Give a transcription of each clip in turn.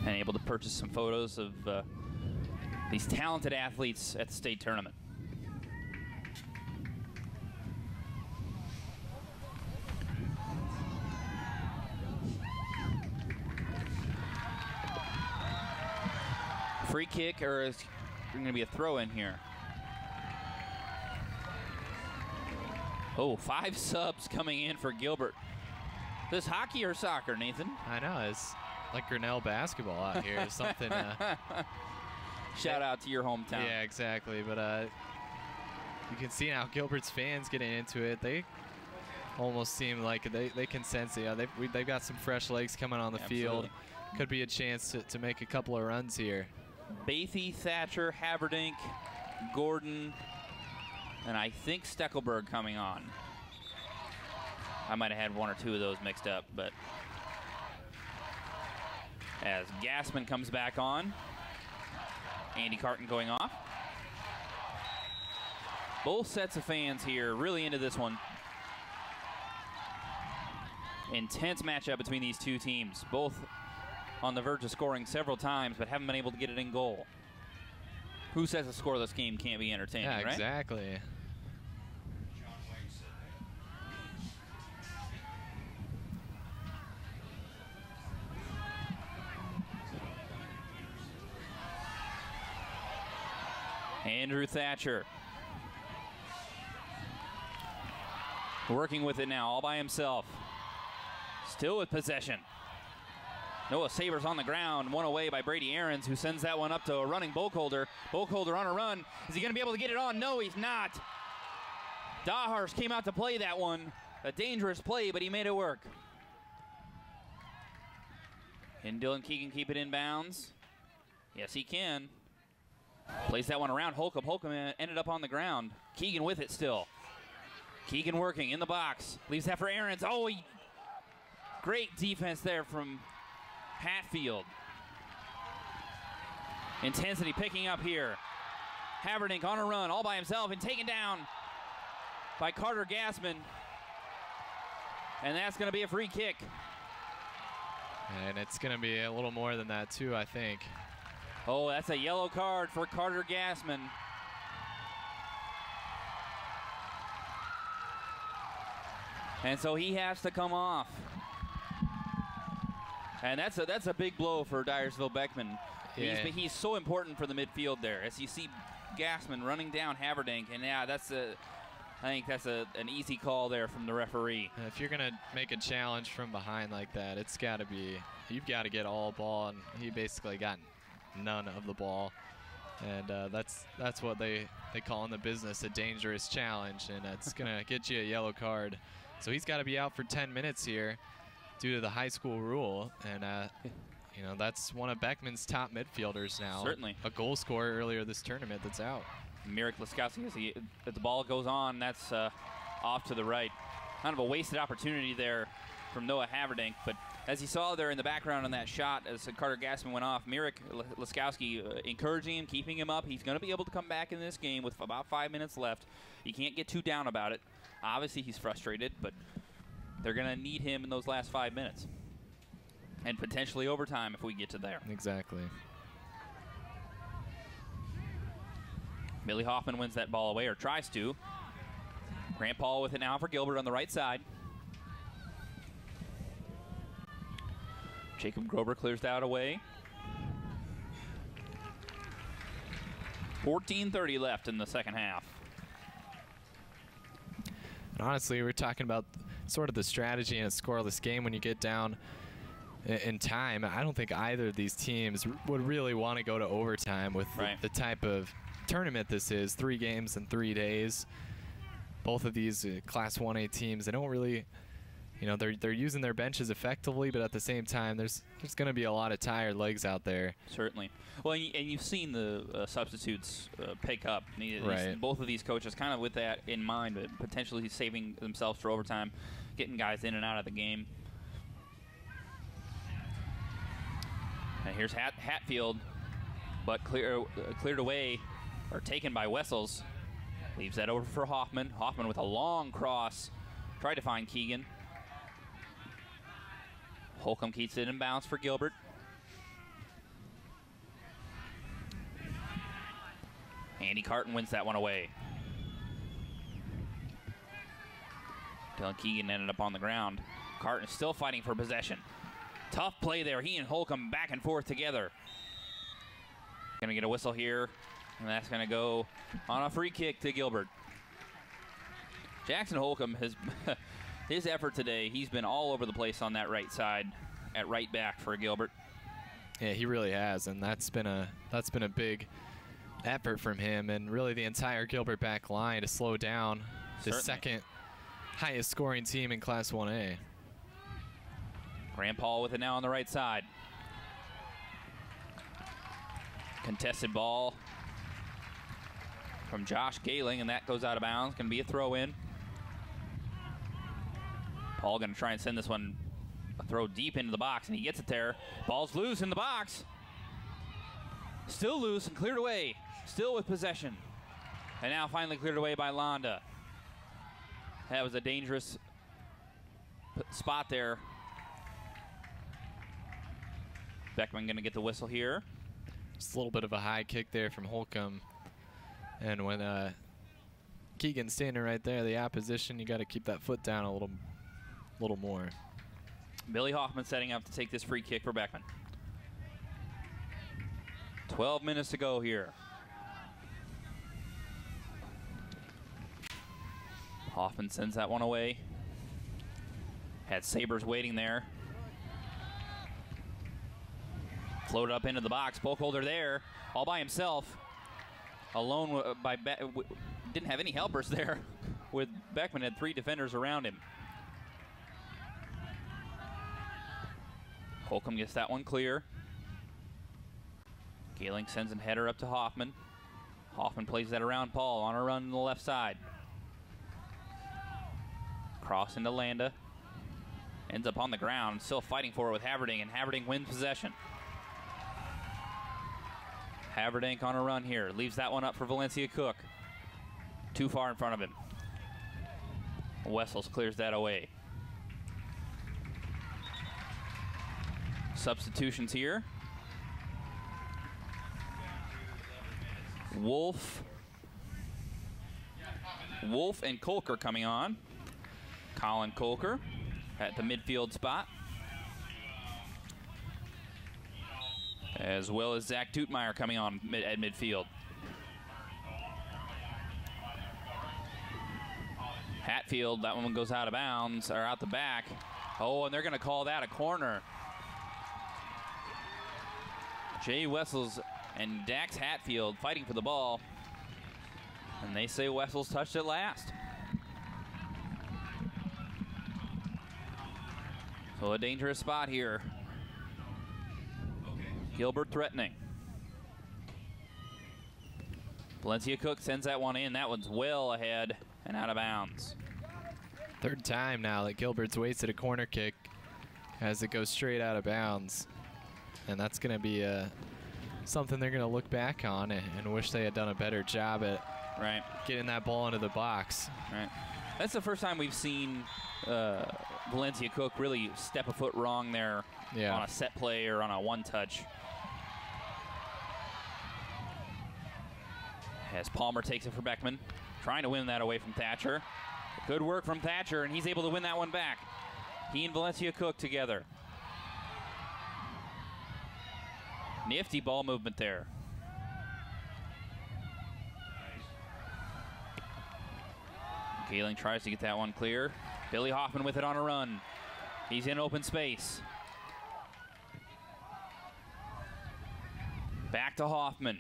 and able to purchase some photos of these talented athletes at the state tournament. Free kick, or is going to be a throw in here? Oh, 5 subs coming in for Gilbert. This hockey or soccer, Nathan? I know, it's like Grinnell basketball out here. Something. Shout out to your hometown. Yeah, exactly. But you can see now Gilbert's fans getting into it. They almost seem like they can sense it. They've got some fresh legs coming on the field. Could be a chance to make a couple of runs here. Bathy, Thatcher, Haverdink, Gordon, and I think Steckelberg coming on. I might have had 1 or 2 of those mixed up, but as Gassman comes back on, Andy Carton going off. Both sets of fans here really into this one. Intense matchup between these two teams, both on the verge of scoring several times, but haven't been able to get it in goal. Who says a scoreless game can't be entertaining, right? Yeah, exactly. Andrew Thatcher working with it now all by himself. Still with possession. Noah Sabers on the ground, one away by Brady Aarons, who sends that one up to a running Boakholder. Boakholder on a run. Is he going to be able to get it on? No, he's not. Dahars came out to play that one. A dangerous play, but he made it work. Can Dylan Keegan keep it in bounds? Yes, he can. Plays that one around Holcomb. Holcomb ended up on the ground. Keegan with it still. Keegan working in the box. Leaves that for Aarons. Oh, great defense there from Hatfield. Intensity picking up here. Haverdink on a run all by himself and taken down by Carter Gassman. And that's going to be a free kick. And it's going to be a little more than that too, I think. Oh, that's a yellow card for Carter Gassman. And so he has to come off. And that's a big blow for Dyersville Beckman. Yeah. He's so important for the midfield there. As you see Gassman running down Haverdink, and yeah, I think that's an easy call there from the referee. If you're gonna make a challenge from behind like that, it's got to be, you've got to get all ball, and he basically got none of the ball. And that's what they call in the business a dangerous challenge, and it's gonna get you a yellow card. So he's got to be out for 10 minutes here due to the high school rule, and you know, that's one of Beckman's top midfielders now. Certainly. A goal scorer earlier this tournament that's out. Mirek Laskowski, as the ball goes on, that's off to the right. Kind of a wasted opportunity there from Noah Haverdink, but as you saw there in the background on that shot as Carter Gassman went off, Mirek Laskowski encouraging him, keeping him up. He's going to be able to come back in this game with about 5 minutes left. You can't get too down about it. Obviously, he's frustrated, but they're going to need him in those last 5 minutes. And potentially overtime if we get to there. Exactly. Billy Hoffman wins that ball away, or tries to. Grant Paul with it now for Gilbert on the right side. Jacob Grober clears that away. 14:30 left in the second half. And honestly, we're talking about sort of the strategy in a scoreless game when you get down in time. I don't think either of these teams would really want to go to overtime with the type of tournament this is. 3 games in 3 days. Both of these Class 1A teams, they don't really, you know, they're using their benches effectively, but at the same time, there's going to be a lot of tired legs out there. Certainly. Well, and you've seen the substitutes pick up. Right. Both of these coaches kind of with that in mind, but potentially saving themselves for overtime, getting guys in and out of the game. And here's Hatfield, but cleared away, or taken by Wessels. Leaves that over for Hoffman. Hoffman with a long cross. Tried to find Keegan. Holcomb keeps it in bounds for Gilbert. Andy Carton wins that one away. Dylan Keegan ended up on the ground. Carton still fighting for possession. Tough play there. He and Holcomb back and forth together. Gonna get a whistle here, and that's gonna go on a free kick to Gilbert. Jackson Holcomb has his effort today. He's been all over the place on that right side, at right back for Gilbert. Yeah, he really has, and that's been a big effort from him, and really the entire Gilbert back line to slow down the second highest scoring team in Class 1A. Grant Paul with it now on the right side. Contested ball from Josh Galing, and that goes out of bounds. Going to be a throw in. Paul going to try and send this one a throw deep into the box, and he gets it there. Ball's loose in the box. Still loose and cleared away. Still with possession. And now finally cleared away by Londa. That was a dangerous spot there. Beckman going to get the whistle here. Just a little bit of a high kick there from Holcomb. And when Keegan's standing right there, the opposition, you got to keep that foot down a little more. Billy Hoffman setting up to take this free kick for Beckman. 12 minutes to go here. Hoffman sends that one away. Had Sabres waiting there. Floated up into the box. Bookholder there, all by himself. Alone by didn't have any helpers there. With Beckman had 3 defenders around him. Holcomb gets that one clear. Galing sends a header up to Hoffman. Hoffman plays that around Paul on a run on the left side. Cross into Landa. Ends up on the ground, still fighting for it with Haverdink, and Haverdink wins possession. Haverdink on a run here. Leaves that one up for Valencia-Cook. Too far in front of him. Wessels clears that away. Substitutions here. Wolf and Kolker coming on. Colin Kolker at the midfield spot, as well as Zach Dootmeyer coming on at midfield. Hatfield, that one goes out of bounds, or out the back. Oh, and they're going to call that a corner. Jay Wessels and Dax Hatfield fighting for the ball, and they say Wessels touched it last. So a dangerous spot here. Gilbert threatening. Valencia-Cook sends that one in. That one's well ahead and out of bounds. Third time now that Gilbert's wasted a corner kick as it goes straight out of bounds. And that's going to be something they're going to look back on and wish they had done a better job at getting that ball into the box. Right. That's the first time we've seen Valencia-Cook really step a foot wrong there on a set play or on a one-touch. As Palmer takes it for Beckman, trying to win that away from Thatcher. Good work from Thatcher, and he's able to win that one back. He and Valencia-Cook together. Nifty ball movement there. Galing tries to get that one clear. Billy Hoffman with it on a run. He's in open space. Back to Hoffman.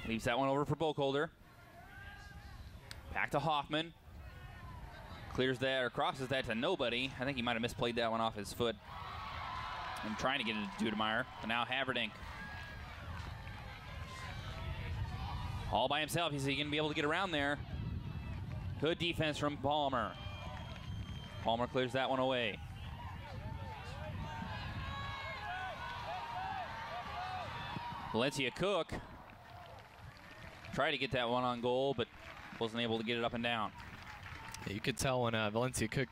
Leaves that one over for Bookholder. Back to Hoffman. Clears that or crosses that to nobody. I think he might have misplayed that one off his foot. I'm trying to get it to Dudemeyer. And now Haverdink. All by himself. He's going to be able to get around there. Good defense from Palmer. Palmer clears that one away. Valencia-Cook tried to get that one on goal, but wasn't able to get it up and down. Yeah, you could tell when Valencia-Cook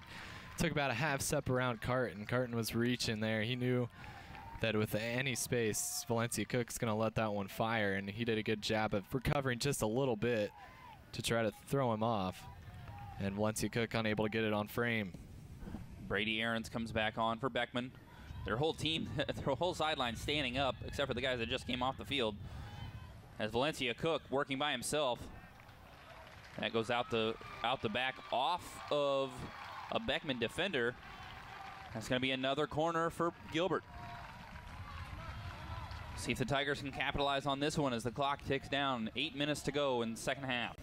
took about a half step around Carton. Carton was reaching there. He knew that with any space, Valencia-Cook's going to let that one fire, and he did a good job of recovering just a little bit to try to throw him off. And Valencia-Cook unable to get it on frame. Brady Aarons comes back on for Beckman. Their whole team, their whole sideline standing up, except for the guys that just came off the field. As Valencia-Cook working by himself. That goes out the back off of a Beckman defender. That's going to be another corner for Gilbert. See if the Tigers can capitalize on this one as the clock ticks down. 8 minutes to go in the second half.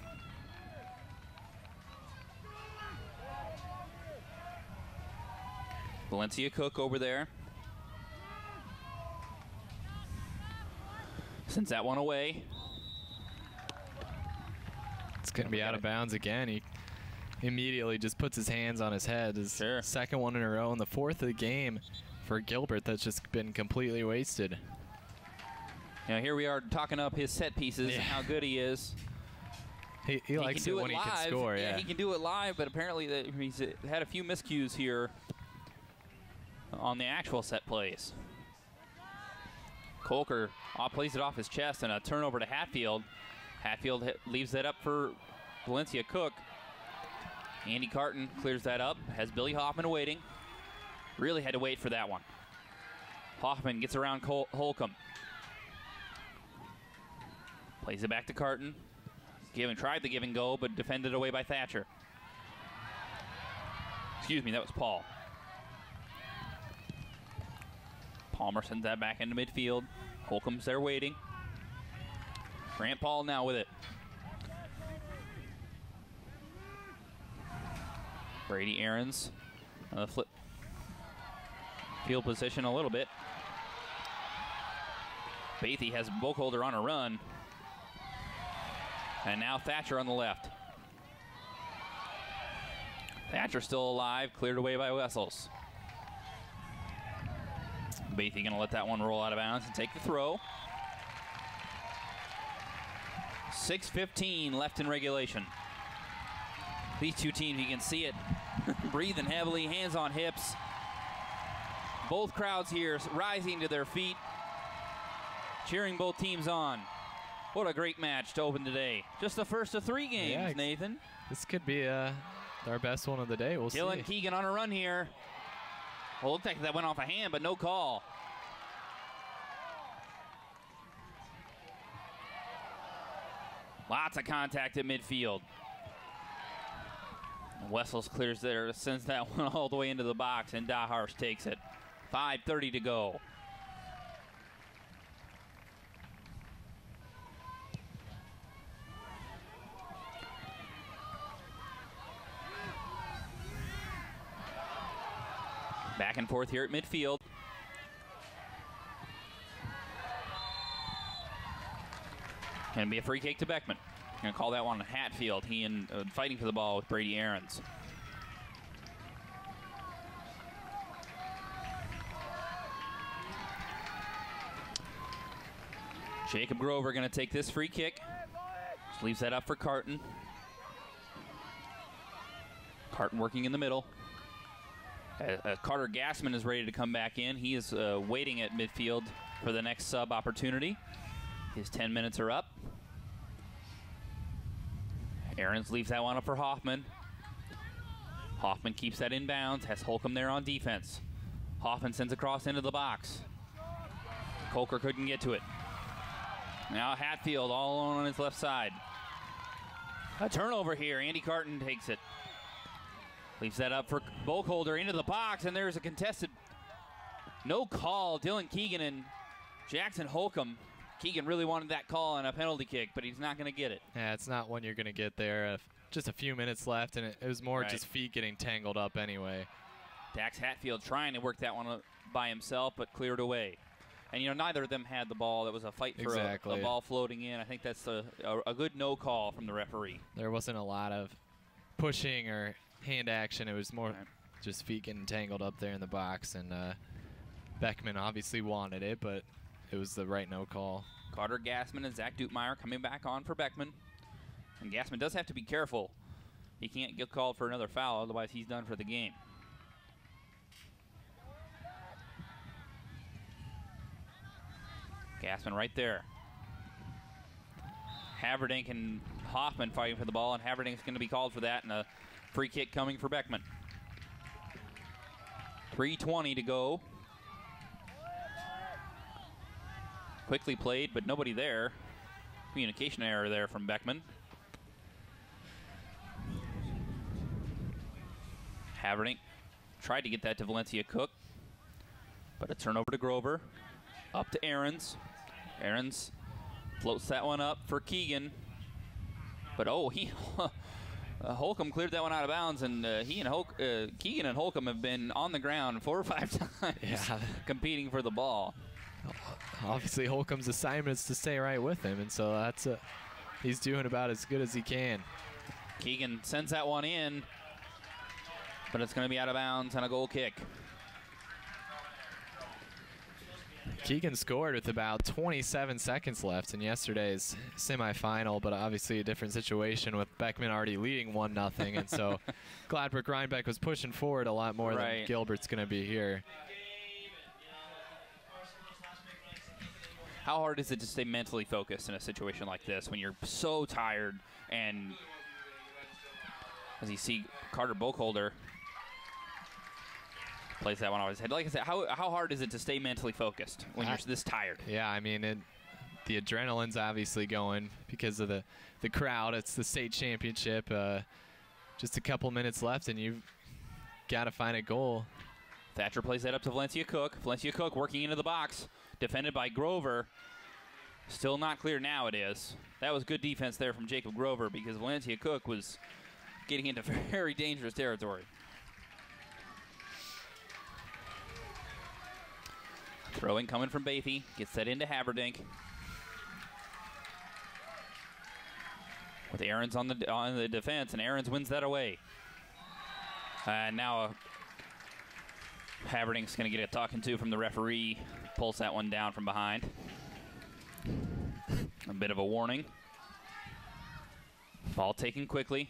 Valencia-Cook over there. Sends that one away. It's going to be out of bounds again. He immediately just puts his hands on his head. His second one in a row, and the fourth of the game for Gilbert that's just been completely wasted. Now here we are talking up his set pieces and how good he is. He likes it when he can score. Yeah, he can do it live, but apparently he's had a few miscues here on the actual set plays. Colker plays it off his chest and a turnover to Hatfield. Hatfield leaves that up for Valencia-Cook. Andy Carton clears that up, has Billy Hoffman waiting. Really had to wait for that one. Hoffman gets around Holcomb. Plays it back to Carton. Tried the give and go, but defended away by Thatcher. Excuse me, that was Paul. Palmer sends that back into midfield. Holcomb's there waiting. Grant Paul now with it. Brady Aarons flip field position a little bit. Bathy has Bookholder on a run. And now Thatcher on the left. Thatcher still alive, cleared away by Wessels. Bathy going to let that one roll out of bounds and take the throw. 6:15 left in regulation. These two teams, you can see it, breathing heavily, hands on hips. Both crowds here rising to their feet, cheering both teams on. What a great match to open today. Just the first of 3 games, Nathan. This could be our best one of the day. We'll see. Dylan Keegan on a run here. Well, it looked like that went off a hand, but no call. Lots of contact at midfield. Wessels clears there, sends that one all the way into the box, and Daharsh takes it. 5:30 to go. Back and forth here at midfield. Gonna be a free kick to Beckman. Gonna call that one Hatfield. He fighting for the ball with Brady Aarons. Jacob Grover gonna take this free kick. Just leaves that up for Carton. Carton working in the middle. Carter Gassman is ready to come back in. He is waiting at midfield for the next sub opportunity. His 10 minutes are up. Aarons leaves that one up for Hoffman. Hoffman keeps that inbounds, has Holcomb there on defense. Hoffman sends a cross into the box. Colker couldn't get to it. Now Hatfield all alone on his left side. A turnover here. Andy Carton takes it. Leaves that up for Boakholder into the box, and there's a contested no call. Dylan Keegan and Jackson Holcomb. Keegan really wanted that call on a penalty kick, but he's not going to get it. Yeah, it's not one you're going to get there. Just a few minutes left, and it was more just feet getting tangled up anyway. Dax Hatfield trying to work that one by himself, but cleared away. And, you know, neither of them had the ball. It was a fight for a ball floating in. I think that's a good no call from the referee. There wasn't a lot of pushing or hand action. It was more just feet getting tangled up there in the box, and Beckman obviously wanted it, but it was the right no call. Carter Gassman and Zach Dutmeyer coming back on for Beckman. And Gassman does have to be careful. He can't get called for another foul, otherwise he's done for the game. Gassman right there. Haverdink and Hoffman fighting for the ball, and Haverdink's going to be called for that, and a free kick coming for Beckman. 3:20 to go. Quickly played, but nobody there. Communication error there from Beckman. Haverdink tried to get that to Valencia-Cook, but a turnover to Grover. Up to Ahrens. Ahrens floats that one up for Keegan. But Holcomb cleared that one out of bounds, and Keegan and Holcomb have been on the ground 4 or 5 times competing for the ball. Obviously, Holcomb's assignment is to stay right with him, and so he's doing about as good as he can. Keegan sends that one in, but it's going to be out of bounds on a goal kick. Keegan scored with about 27 seconds left in yesterday's semifinal, but obviously a different situation with Beckman already leading 1-0, and so Gladbrook-Rhinebeck was pushing forward a lot more than Gilbert's going to be here. How hard is it to stay mentally focused in a situation like this when you're so tired? And as you see, Carter Boakholder plays that one off his head. Like I said, how hard is it to stay mentally focused when you're this tired? Yeah, I mean, the adrenaline's obviously going because of the crowd. It's the state championship. Just a couple minutes left, and you've got to find a goal. Thatcher plays that up to Valencia-Cook. Valencia-Cook working into the box. Defended by Grover. Still not clear now, it is. That was good defense there from Jacob Grover because Valencia-Cook was getting into very dangerous territory. Throwing coming from Bathy. Gets that into Haverdink. With Ahrens on the defense, and Ahrens wins that away. And now Haverdink's going to get a talking to from the referee. Pulls that one down from behind. A bit of a warning. Ball taken quickly.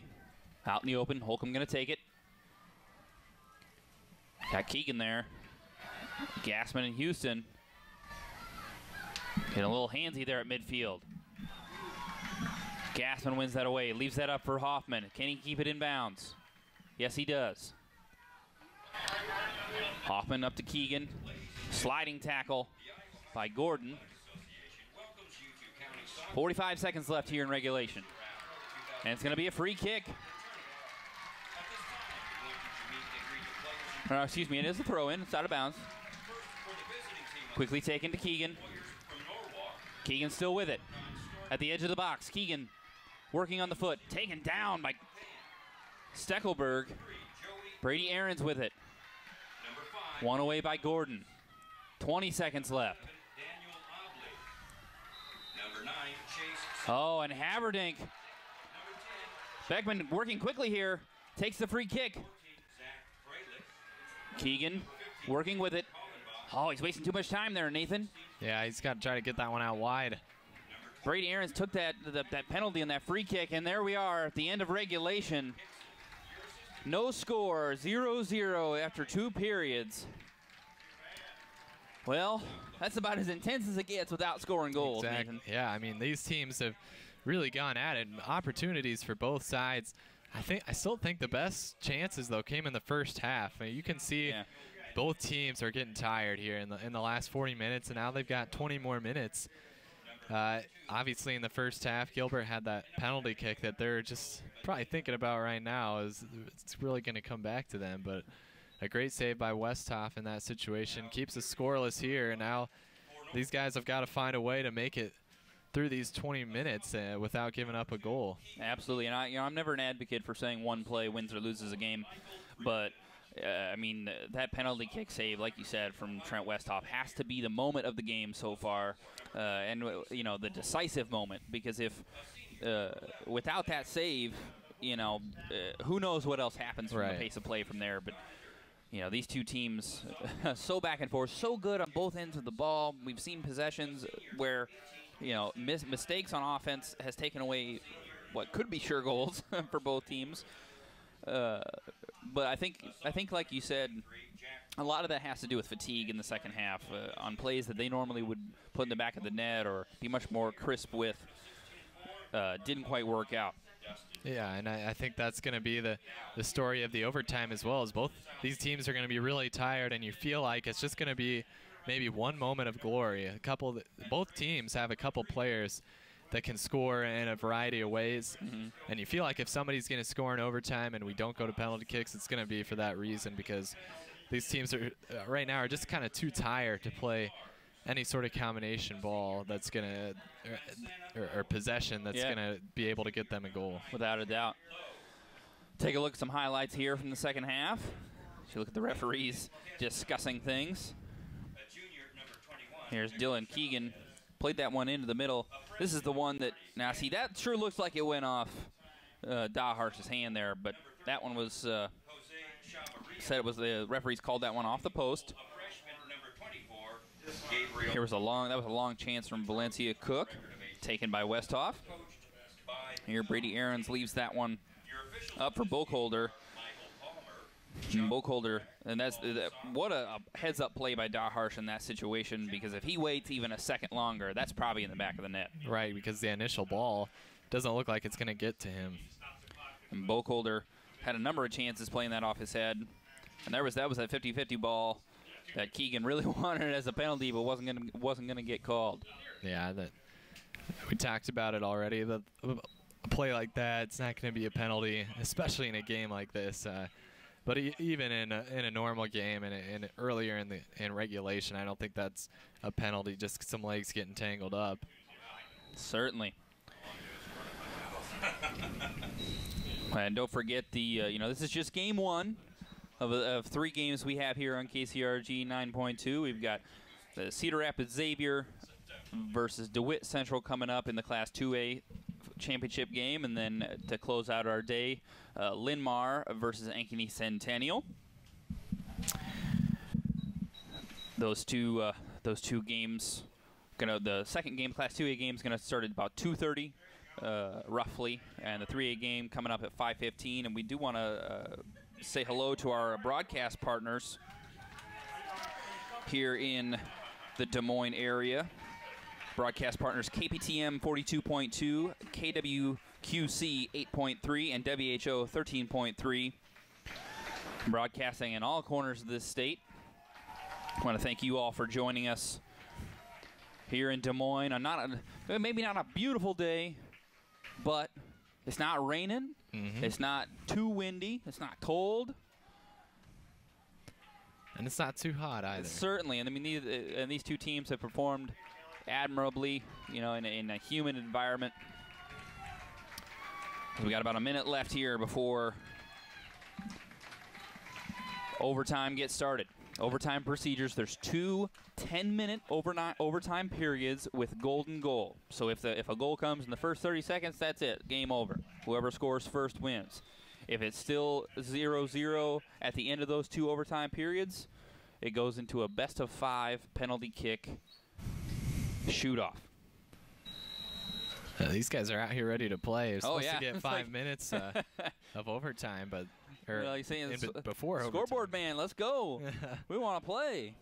Out in the open. Holcomb going to take it. Got Keegan there. Gassman and Houston. Getting a little handsy there at midfield. Gassman wins that away. Leaves that up for Hoffman. Can he keep it in bounds? Yes, he does. Hoffman up to Keegan. Sliding tackle by Gordon. 45 seconds left here in regulation. And it's going to be a free kick. Excuse me, it is a throw-in. It's out of bounds. Quickly taken to Keegan. Keegan still with it. At the edge of the box, Keegan working on the foot. Taken down by Steckelberg. Brady Ahrens with it. One away by Gordon. 20 seconds left. Oh, and Haverdink. Beckman working quickly here. Takes the free kick. Keegan working with it. Oh, he's wasting too much time there, Nathan. Yeah, he's got to try to get that one out wide. Brady Ahrens took that penalty on that free kick, and there we are at the end of regulation. No score, 0-0 after 2 periods. Well, that's about as intense as it gets without scoring goals, Nathan. Nathan. Yeah, I mean, these teams have really gone at it. Opportunities for both sides. I still think the best chances, though, came in the first half. I mean, you can see both teams are getting tired here in the last 40 minutes, and now they've got 20 more minutes. Obviously, in the first half, Gilbert had that penalty kick that they're just probably thinking about right now. It's really going to come back to them, but a great save by Westhoff in that situation. Keeps it scoreless here, and now these guys have got to find a way to make it through these 20 minutes without giving up a goal. Absolutely, and I'm never an advocate for saying one play wins or loses a game, but I mean, that penalty kick save, like you said, from Trent Westhoff has to be the moment of the game so far, and you know, the decisive moment, because if without that save, you know, who knows what else happens from the pace of play from there. But you know, these two teams so back and forth, so good on both ends of the ball. We've seen possessions where, you know, mistakes on offense has taken away what could be sure goals for both teams. But I think like you said, a lot of that has to do with fatigue in the second half on plays that they normally would put in the back of the net or be much more crisp with. Didn't quite work out. Yeah, and I think that's going to be the story of the overtime as well, as both these teams are going to be really tired, and you feel like it's just going to be maybe one moment of glory. Both teams have a couple players that can score in a variety of ways, and you feel like if somebody's going to score in overtime and we don't go to penalty kicks, it's going to be for that reason, because these teams are right now are just kind of too tired to play any sort of combination ball that's going to or possession that's going to be able to get them a goal. Without a doubt. Take a look at some highlights here from the second half. You look at the referees discussing things. Here's Dylan Keegan. Played that one into the middle. This is the one that, now see, that sure looks like it went off Daharsh's hand there, but that one was, said it was the referees called that one off the post. Here was that was a long chance from Valencia-Cook, taken by Westhoff. Here Brady Aarons leaves that one up for Bookholder. Bookholder, and what a heads-up play by Daharsh in that situation, because if he waits even a second longer, that's probably in the back of the net. Right, because the initial ball doesn't look like it's going to get to him. And Bookholder had a number of chances playing that off his head, and that was that 50-50 ball that Keegan really wanted as a penalty, but wasn't gonna get called. Yeah, we talked about it already. A play like that, it's not going to be a penalty, especially in a game like this. But even in a normal game and earlier in regulation, I don't think that's a penalty. Just some legs getting tangled up. Certainly. And don't forget this is just game one of 3 games we have here on KCRG 9.2. We've got the Cedar Rapids Xavier versus DeWitt Central coming up in the Class 2A championship game, and then to close out our day, Linmar versus Ankeny Centennial. Those two games, the second game, Class 2A game, is gonna start at about 2:30, roughly, and the 3A game coming up at 5:15. And we do want to say hello to our broadcast partners here in the Des Moines area. Broadcast partners KPTM 42.2, KWQC 8.3, and WHO 13.3. Broadcasting in all corners of this state. I want to thank you all for joining us here in Des Moines on maybe not a beautiful day, but it's not raining. It's not too windy. It's not cold. And it's not too hot either. Certainly, and I mean these two teams have performed admirably, in a humid environment. We got about a minute left here before overtime gets started. Overtime procedures, there's 2 10-minute overtime periods with golden goal. So if a goal comes in the first 30 seconds, that's it, game over. Whoever scores first wins. If it's still 0-0 at the end of those 2 overtime periods, it goes into a best-of-5 penalty kick shoot-off. These guys are out here ready to play. They're supposed to get It's 5 minutes of overtime, but he's saying before scoreboard overtime. man, let's go. We want to play.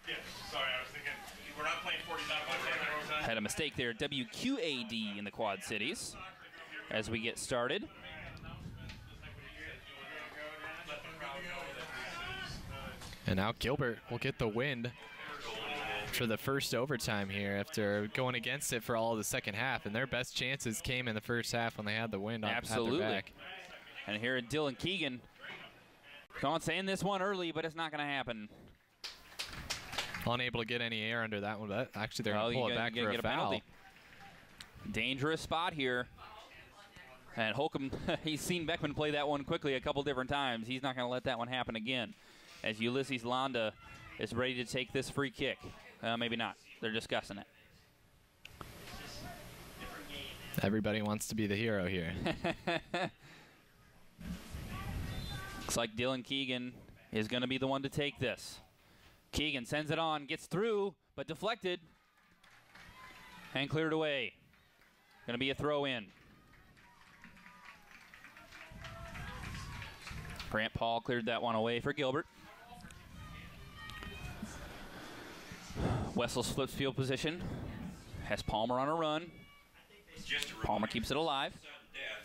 Yes, sorry, I was thinking we're not playing 45 overtime. Had a mistake there. WQAD in the Quad Cities as we get started. And now Gilbert will get the win for the first overtime here after going against it for all of the second half. And their best chances came in the first half when they had the win at their back. And here Dylan Keegan. Going saying this one early, but it's not going to happen. Unable to get any air under that one, but actually they're going to pull it back for a foul. Penalty. Dangerous spot here. And Holcomb, he's seen Beckman play that one quickly a couple different times. He's not going to let that one happen again. As Ulysses Londa is ready to take this free kick. Maybe not. They're discussing it. Everybody wants to be the hero here. Looks like Dylan Keegan is going to be the one to take this. Keegan sends it on, gets through, but deflected. And cleared away. Going to be a throw in. Grant Paul cleared that one away for Gilbert. Wessels flips field position. Has Palmer on a run. Palmer keeps it alive.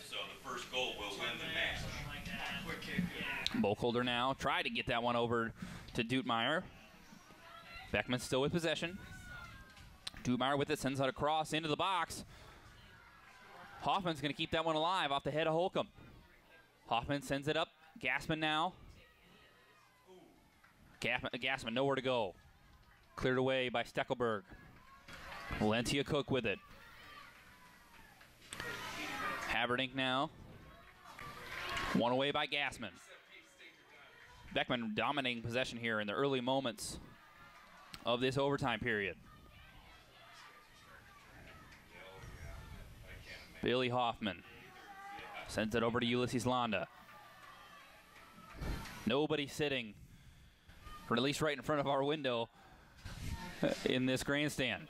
So the first goal will win the match. Bokolder now tried to get that one over to Dutemeyer. Beckman still with possession. Dutemeyer with it, sends it across into the box. Hoffman's going to keep that one alive off the head of Holcomb. Hoffman sends it up. Gassman now. Gassman nowhere to go. Cleared away by Steckelberg. Valencia-Cook with it. Haverdink now. One away by Gassman. Beckman dominating possession here in the early moments of this overtime period. Billy Hoffman sends it over to Ulysses Londa. Nobody sitting, or at least right in front of our window in this grandstand.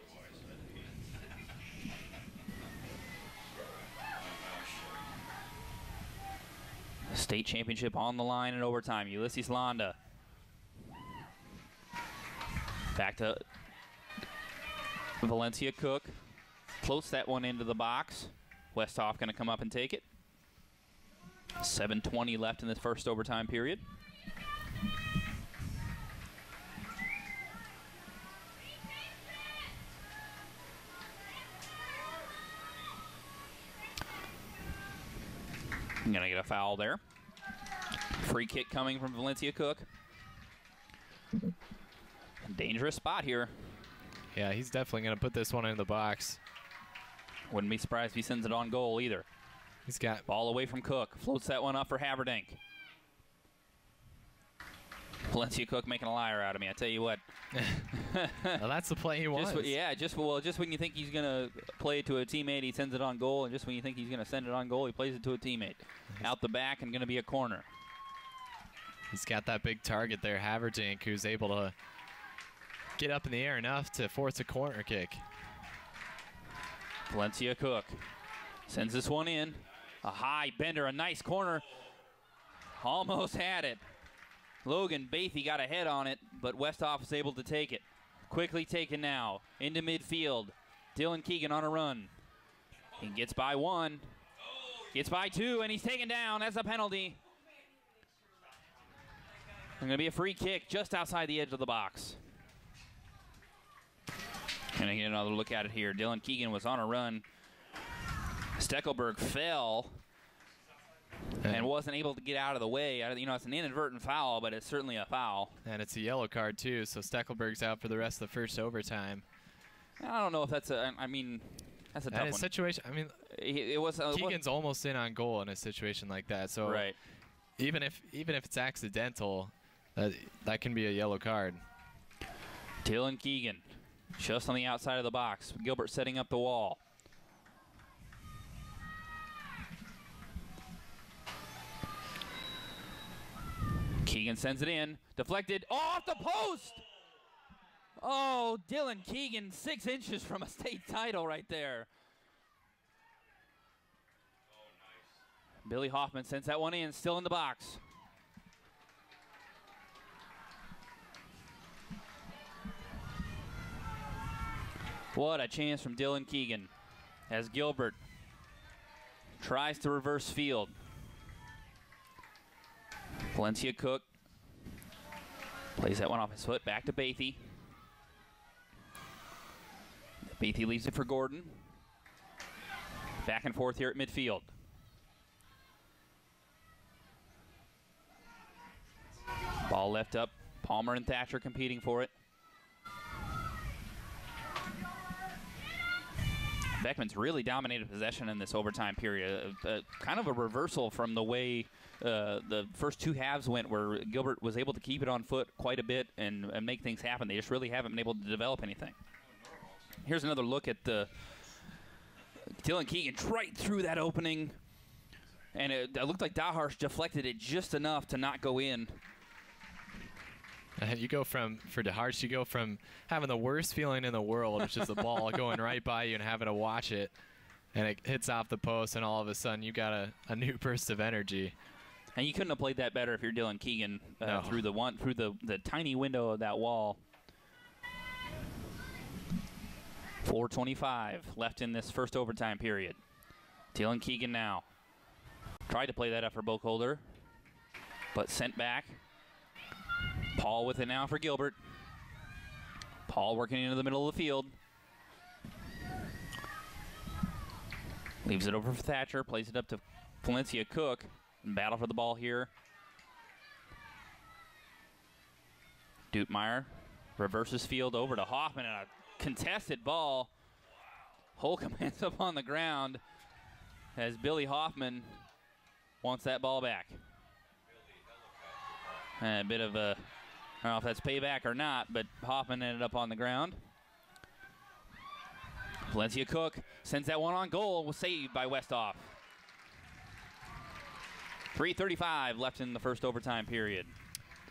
State championship on the line in overtime. Ulysses Londa. Back to Valencia-Cook. Floats that one into the box. Westhoff going to come up and take it. 7:20 left in this first overtime period. I'm going to get a foul there. Free kick coming from Valencia-Cook. Dangerous spot here. Yeah, he's definitely going to put this one in the box. Wouldn't be surprised if he sends it on goal either. He's got ball away from Cook. Floats that one up for Haverdink. Valencia-Cook making a liar out of me, I tell you what. Well, that's the play he wants. Just when you think he's going to play it to a teammate, he sends it on goal. And just when you think he's going to send it on goal, he plays it to a teammate. Out the back and going to be a corner. He's got that big target there, Haverdink, who's able to get up in the air enough to force a corner kick. Valencia-Cook sends this one in. A high bender, a nice corner. Almost had it. Logan Bathy got a head on it, but Westhoff is able to take it. Quickly taken now into midfield. Dylan Keegan on a run. He gets by one, gets by two, and he's taken down. That's a penalty. Going to be a free kick just outside the edge of the box. Going to get another look at it here. Dylan Keegan was on a run. Steckelberg fell and wasn't able to get out of the way. It's an inadvertent foul, but it's certainly a foul. And it's a yellow card, too, so Steckelberg's out for the rest of the first overtime. I don't know if that's that's a tough one. Situation, Keegan's almost in on goal in a situation like that. So right. Even if it's accidental, that can be a yellow card. Dylan Keegan just on the outside of the box. Gilbert setting up the wall. Keegan sends it in. Deflected. Off the post! Oh, Dylan Keegan, 6 inches from a state title right there. Oh, nice. Billy Hoffman sends that one in, still in the box. What a chance from Dylan Keegan as Gilbert tries to reverse field. Valencia-Cook plays that one off his foot, back to Bathy. Bathy leaves it for Gordon. Back and forth here at midfield. Ball left up. Palmer and Thatcher competing for it. Beckman's really dominated possession in this overtime period. Kind of a reversal from the way the first two halves went, where Gilbert was able to keep it on foot quite a bit and make things happen. They just really haven't been able to develop anything. Here's another look at Dylan Keegan right through that opening. And it looked like Daharsh deflected it just enough to not go in. For Daharsh, you go from having the worst feeling in the world, which is the ball going right by you and having to watch it, and it hits off the post, and all of a sudden you got a new burst of energy. And you couldn't have played that better if you're Dylan Keegan No. through the tiny window of that wall. 4:25 left in this first overtime period. Dylan Keegan now tried to play that up for Boakholder, but sent back. Paul with it now for Gilbert. Paul working into the middle of the field. Leaves it over for Thatcher, plays it up to Valencia-Cook. Battle for the ball here. Dutemeyer reverses field over to Hoffman, and a contested ball. Holcomb ends up on the ground as Billy Hoffman wants that ball back. And a bit of a, I don't know if that's payback or not, but Hoffman ended up on the ground. Valencia-Cook sends that one on goal, was saved by Westhoff. 3:35 left in the first overtime period.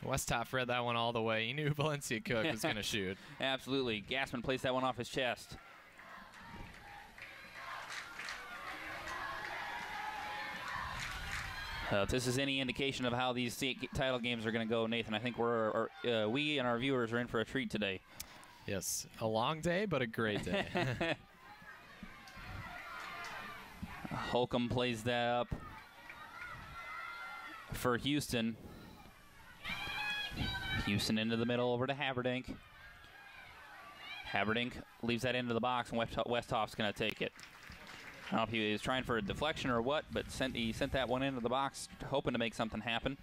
Westhoff read that one all the way. He knew Valencia-Cook was going to shoot. Absolutely. Gassman placed that one off his chest. If this is any indication of how these state title games are going to go, Nathan, I think we and our viewers are in for a treat today. Yes, a long day, but a great day. Holcomb plays that up for Houston. Houston into the middle over to Haverdink. Haverdink leaves that into the box, and Westhoff's going to take it. I don't know if he was trying for a deflection or what, but he sent that one into the box, hoping to make something happen.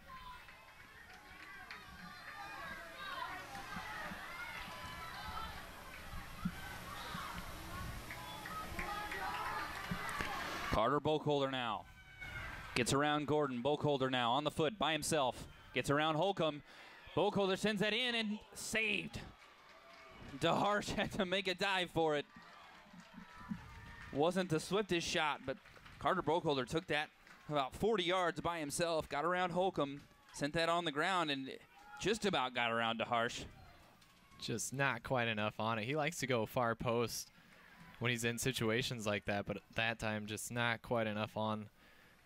Carter Boakholder now. Gets around Gordon. Boakholder now on the foot by himself. Gets around Holcomb. Boakholder sends that in and saved. DeHarsh had to make a dive for it. Wasn't the swiftest shot, but Carter Boakholder took that about 40 yards by himself, got around Holcomb, sent that on the ground, and just about got around DeHarsh. Just not quite enough on it. He likes to go far post when he's in situations like that, but that time just not quite enough on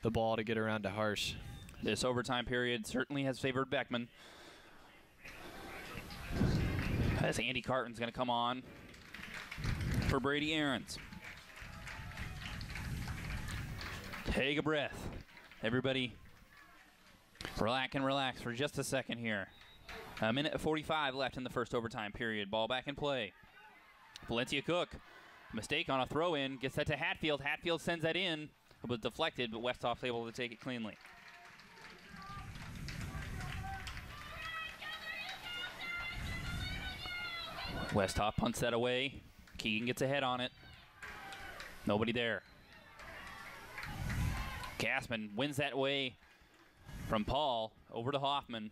the ball to get around DeHarsh. This overtime period certainly has favored Beckman. As Andy Carton's going to come on for Brady Aarons. Take a breath. Everybody relax for just a second here. A minute and 45 left in the first overtime period. Ball back in play. Valencia-Cook, mistake on a throw-in, gets that to Hatfield. Hatfield sends that in. It was deflected, but Westhoff's able to take it cleanly. Westhoff punts that away. Keegan gets a head on it. Nobody there. Gassman wins that way from Paul over to Hoffman.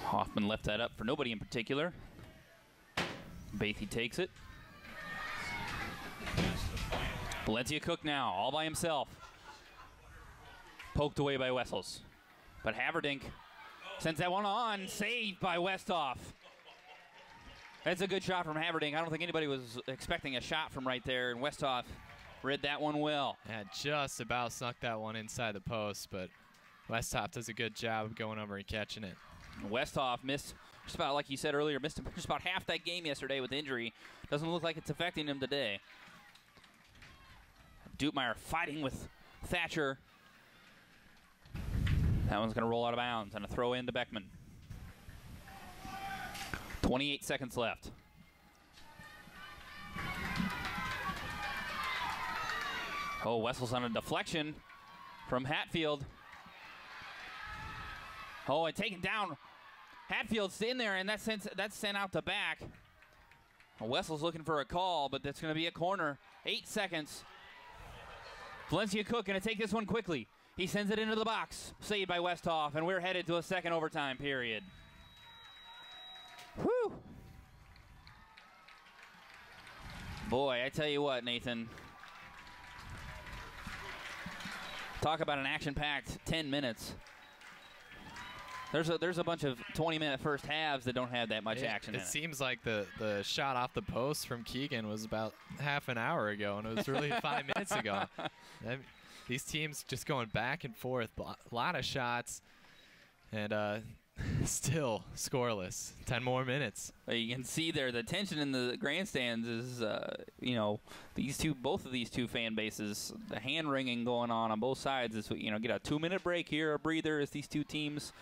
Hoffman left that up for nobody in particular. Bathy takes it. Valencia-Cook now, all by himself. Poked away by Wessels. But Haverdink sends that one on, saved by Westhoff. That's a good shot from Haverdink. I don't think anybody was expecting a shot from right there, and Westhoff read that one well. Yeah, just about snuck that one inside the post, but Westhoff does a good job of going over and catching it. Westhoff missed, just about like you said earlier, missed just about half that game yesterday with injury. Doesn't look like it's affecting him today. Dutemeyer fighting with Thatcher. That one's going to roll out of bounds and a throw in to Beckman. 28 seconds left. Oh, Wessel's on a deflection from Hatfield. Oh, and taken down. Hatfield's in there, and that's sent out to back. Well, Wessel's looking for a call, but that's going to be a corner. 8 seconds. Valencia-Cook going to take this one quickly. He sends it into the box. Saved by Westhoff, and we're headed to a second overtime period. Whew. Boy, I tell you what, Nathan. Talk about an action-packed 10 minutes. There's a bunch of 20-minute first halves that don't have that much action in it. It seems like the shot off the post from Keegan was about half an hour ago, and it was really 5 minutes ago. these teams just going back and forth, a lot of shots, and still scoreless. 10 more minutes. You can see there the tension in the grandstands is, you know, both of these two fan bases, the hand wringing going on both sides. Is, you know, get a 2-minute break here, a breather, as these two teams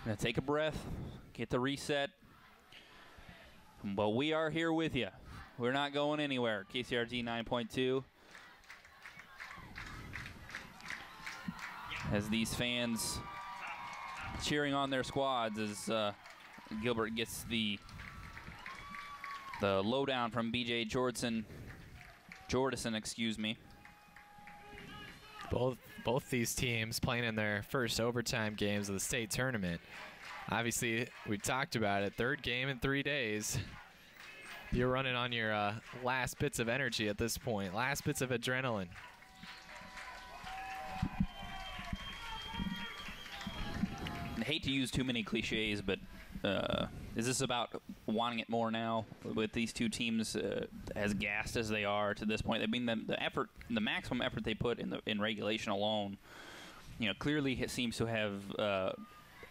gonna take a breath, get the reset. But we are here with you. We're not going anywhere. KCRG 9.2. As these fans cheering on their squads as Gilbert gets the lowdown from BJ Jordison, excuse me. Both these teams playing in their first overtime games of the state tournament. Obviously, we talked about it. 3rd game in 3 days. You're running on your last bits of energy at this point, last bits of adrenaline. I hate to use too many cliches, but is this about wanting it more now with these two teams as gassed as they are to this point? I mean, the effort, the maximum effort they put in regulation alone, you know, clearly it seems to have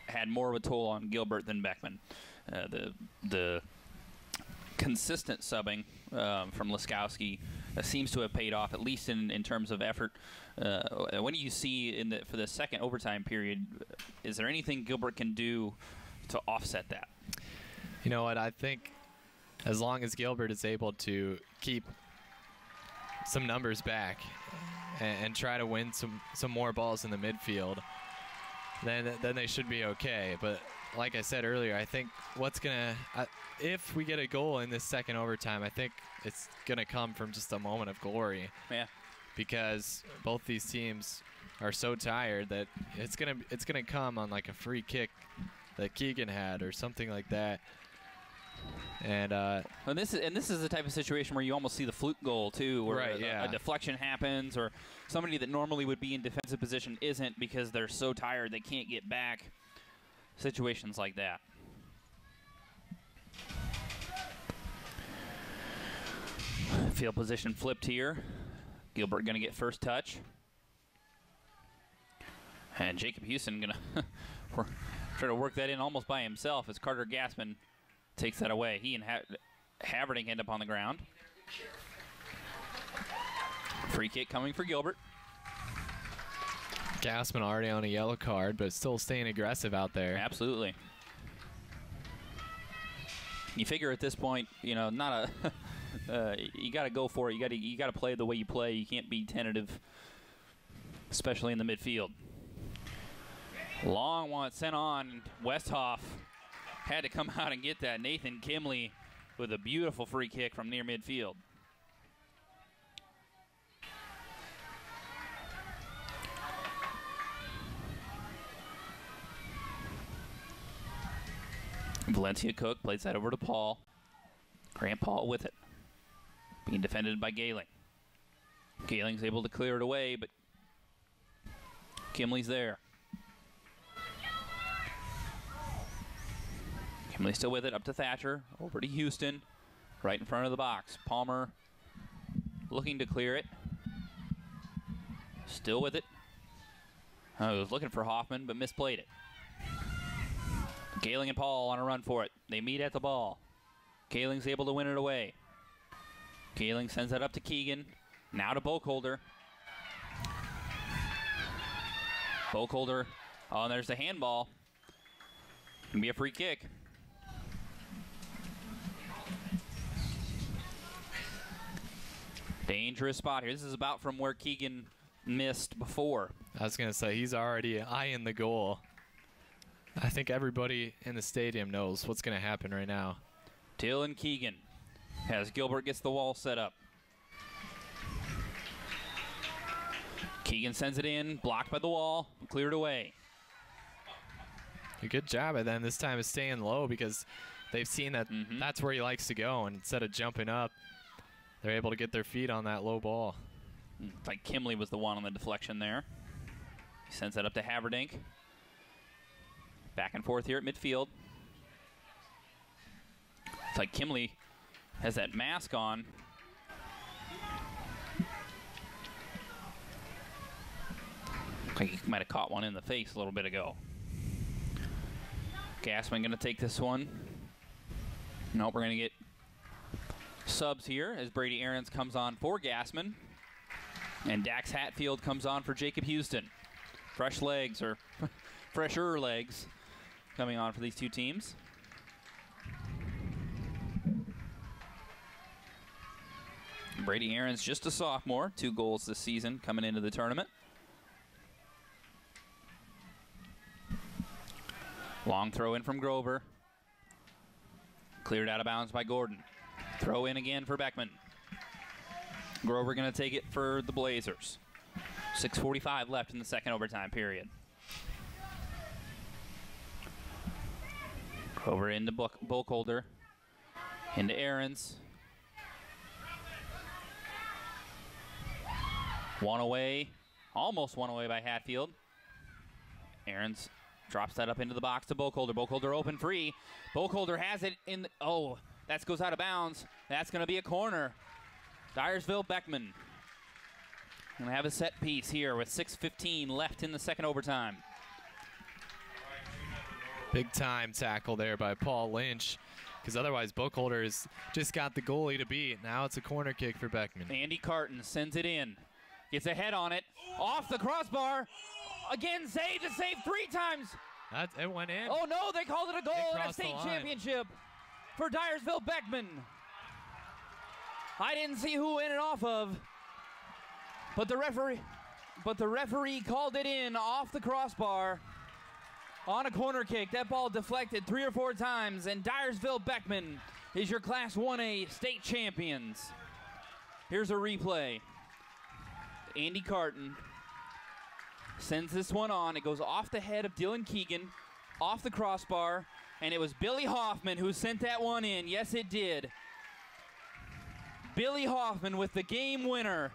had more of a toll on Gilbert than Beckman. The consistent subbing from Laskowski seems to have paid off, at least in terms of effort. What do you see for the second overtime period? Is there anything Gilbert can do to offset that? You know what? I think as long as Gilbert is able to keep some numbers back and try to win some more balls in the midfield, then they should be okay. But like I said earlier, I think if we get a goal in this second overtime, I think it's gonna come from just a moment of glory. Yeah. Because both these teams are so tired that it's gonna come on like a free kick that Keegan had or something like that. And this is the type of situation where you almost see the fluke goal too, where a deflection happens, or somebody that normally would be in defensive position isn't because they're so tired they can't get back. Situations like that. Field position flipped here. Gilbert going to get first touch. And Jacob Houston going to try to work that in almost by himself as Carter Gassman takes that away. He and Haverding end up on the ground. Free kick coming for Gilbert. Gassman already on a yellow card, but still staying aggressive out there. Absolutely. You figure at this point, you know, not a you got to go for it. You got to play the way you play. You can't be tentative, especially in the midfield. Long one sent on. Westhoff had to come out and get that. Nathan Kimley with a beautiful free kick from near midfield. Valencia-Cook plays that over to Paul. Grant Paul with it. Being defended by Gayling. Gayling's able to clear it away, but Kimley's there. Kimley still with it, up to Thatcher. Over to Houston. Right in front of the box. Palmer looking to clear it. Still with it. I was looking for Hoffman, but misplayed it. Gayling and Paul on a run for it. They meet at the ball. Gayling's able to win it away. Gayling sends that up to Keegan. Now to Boakholder. Boakholder. Oh, and there's the handball. Gonna be a free kick. Dangerous spot here. This is about from where Keegan missed before. I was going to say, he's already eyeing the goal. I think everybody in the stadium knows what's going to happen right now. Dylan Keegan as Gilbert gets the wall set up. Keegan sends it in, blocked by the wall, cleared away. A good job at them this time of staying low because they've seen that that's where he likes to go, and instead of jumping up, they're able to get their feet on that low ball. Like Kimley was the one on the deflection there. He sends that up to Haverdink. Back and forth here at midfield. It's like Kimley has that mask on. Like he might have caught one in the face a little bit ago. Gassman going to take this one. Nope, we're going to get subs here as Brady Aarons comes on for Gassman. And Dax Hatfield comes on for Jacob Houston. Fresh legs, or fresher legs, coming on for these two teams. Brady Aarons, just a sophomore, 2 goals this season coming into the tournament. Long throw in from Grover. Cleared out of bounds by Gordon. Throw in again for Beckman. Grover going to take it for the Blazers. 6:45 left in the second overtime period. Grover into Buckholder. Into Aarons. One away. Almost one away by Hatfield. Aarons drops that up into the box to Buckholder. Buckholder open free. Buckholder has it in the, oh, that goes out of bounds. That's going to be a corner. Dyersville Beckman. Going to have a set piece here with 6:15 left in the second overtime. Big time tackle there by Paul Lynch, because otherwise Buckholder has just got the goalie to beat. Now it's a corner kick for Beckman. Andy Carton sends it in. Gets a head on it. Off the crossbar. Again, saved. It's saved 3 times. It went in. Oh, no, they called it a goal in a state championship for Dyersville Beckman. I didn't see who in it off of, but the referee called it in off the crossbar on a corner kick. That ball deflected 3 or 4 times, and Dyersville Beckman is your Class 1A state champions. Here's a replay. Andy Carton sends this one on. It goes off the head of Dylan Keegan, off the crossbar, and it was Billy Hoffman who sent that one in. Yes, it did. Billy Hoffman with the game winner,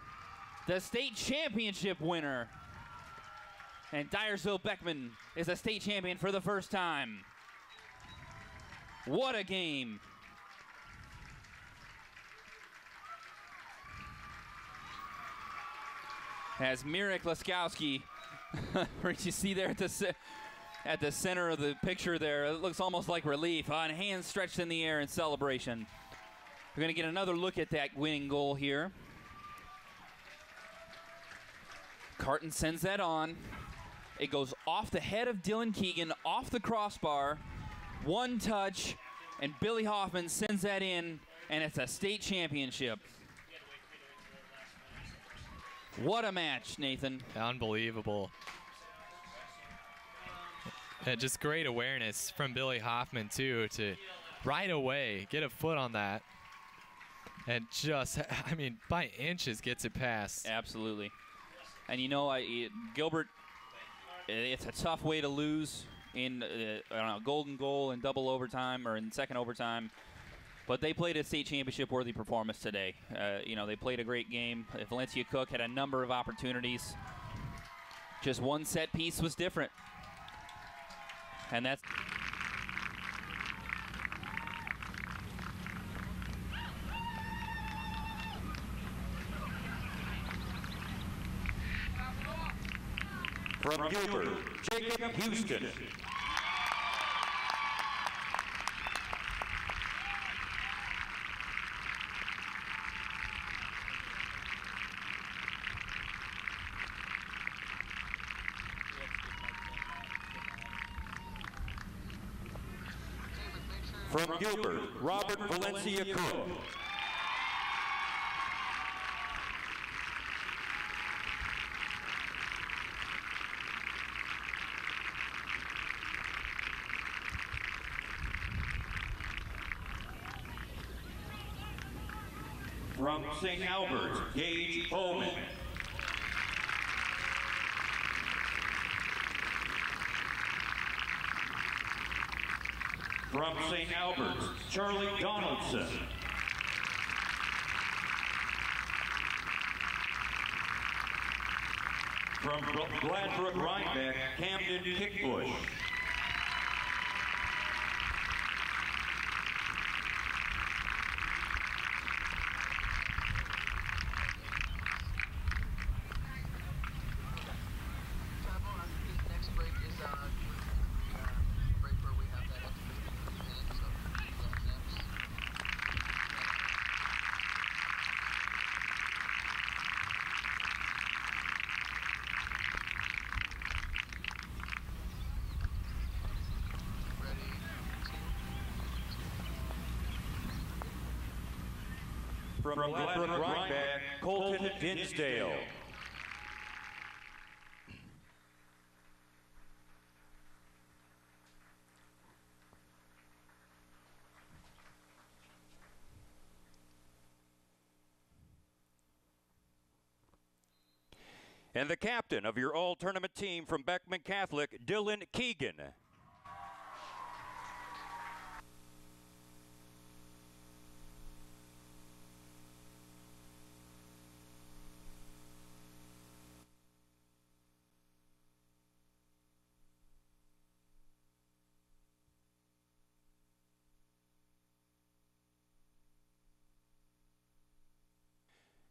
the state championship winner. And Dyersville Beckman is a state champion for the first time. What a game. As Mirek Laskowski, you see there at the center of the picture there, it looks almost like relief, on hands stretched in the air in celebration. We're going to get another look at that winning goal here. Carton sends that on. It goes off the head of Dylan Keegan, off the crossbar. One touch, and Billy Hoffman sends that in, and it's a state championship. What a match, Nathan. Unbelievable. And just great awareness from Billy Hoffman, too, to right away get a foot on that. And just, I mean, by inches gets it past. Absolutely. And you know, Gilbert, it's a tough way to lose in a golden goal in double overtime or in second overtime. But they played a state championship-worthy performance today. You know, they played a great game. Valencia-Cook had a number of opportunities. Just one set piece was different. And that's... From Gilbert, Jacob Houston. From Gilbert, Robert Valencia-Cook. From St. Albert, Gage Bowman. From St. Albert's, Charlie Donaldson. From Gladbrook Rhinebeck, Camden Kickbush. from Gladbrook Rhinebeck, Colton Dinsdale. And the captain of your all-tournament team from Beckman Catholic, Dylan Keegan.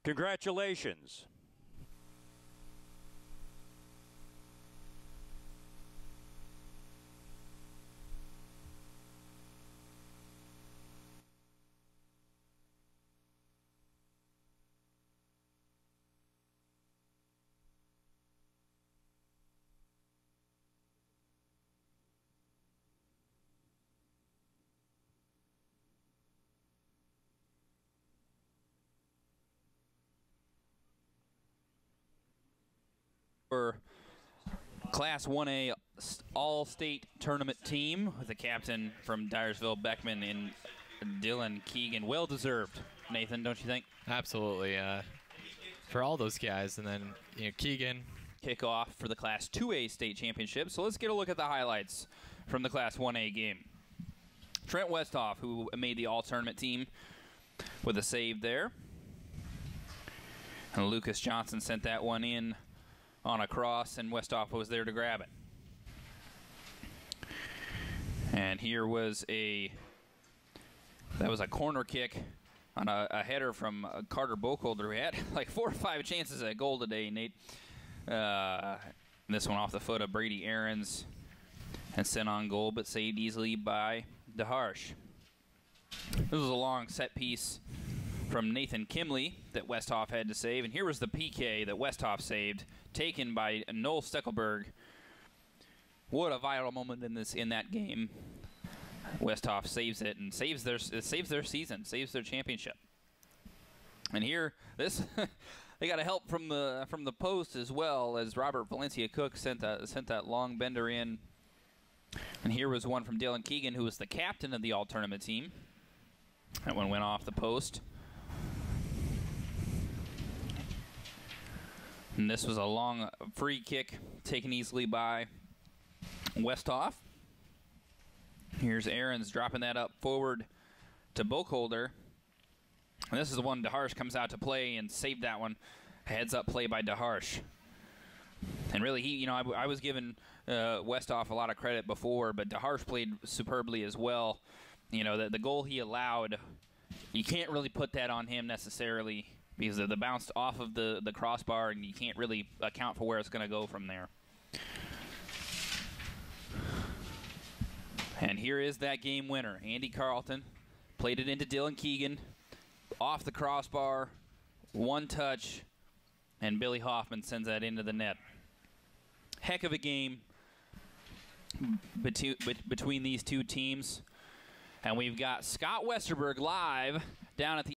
Congratulations. For Class 1A All-State Tournament team with the captain from Dyersville, Beckman, and Dylan Keegan. Well-deserved, Nathan, don't you think? Absolutely. For all those guys, and then Keegan. Kickoff for the Class 2A State Championship. So let's get a look at the highlights from the Class 1A game. Trent Westhoff, who made the All-Tournament team with a save there. And Lucas Johnson sent that one in on a cross, and Westhoff was there to grab it. And here was that was a corner kick on a header from Carter Boakholder, who had like 4 or 5 chances at goal today, Nate. This one off the foot of Brady Aarons and sent on goal, but saved easily by DeHarsh. This was a long set piece from Nathan Kimley that Westhoff had to save, and here was the PK that Westhoff saved, taken by Noel Steckelberg. What a vital moment in that game. Westhoff saves it and saves their season, saves their championship. And here, they got a help from the post as well, as Robert Valencia-Cook sent that long bender in. And here was one from Dylan Keegan, who was the captain of the all-tournament team. That one went off the post. And this was a long free kick taken easily by Westhoff. Here's Aarons dropping that up forward to Boakholder. And this is the one DeHarsh comes out to play and saved that one. Heads up play by DeHarsh. And really, I was giving Westhoff a lot of credit before, but DeHarsh played superbly as well. The goal he allowed, you can't really put that on him necessarily, because the bounced off of the crossbar, and you can't really account for where it's going to go from there. And here is that game winner. Andy Carlton played it into Dylan Keegan, off the crossbar, one touch, and Billy Hoffman sends that into the net. Heck of a game between these two teams. And we've got Scott Westerberg live down at the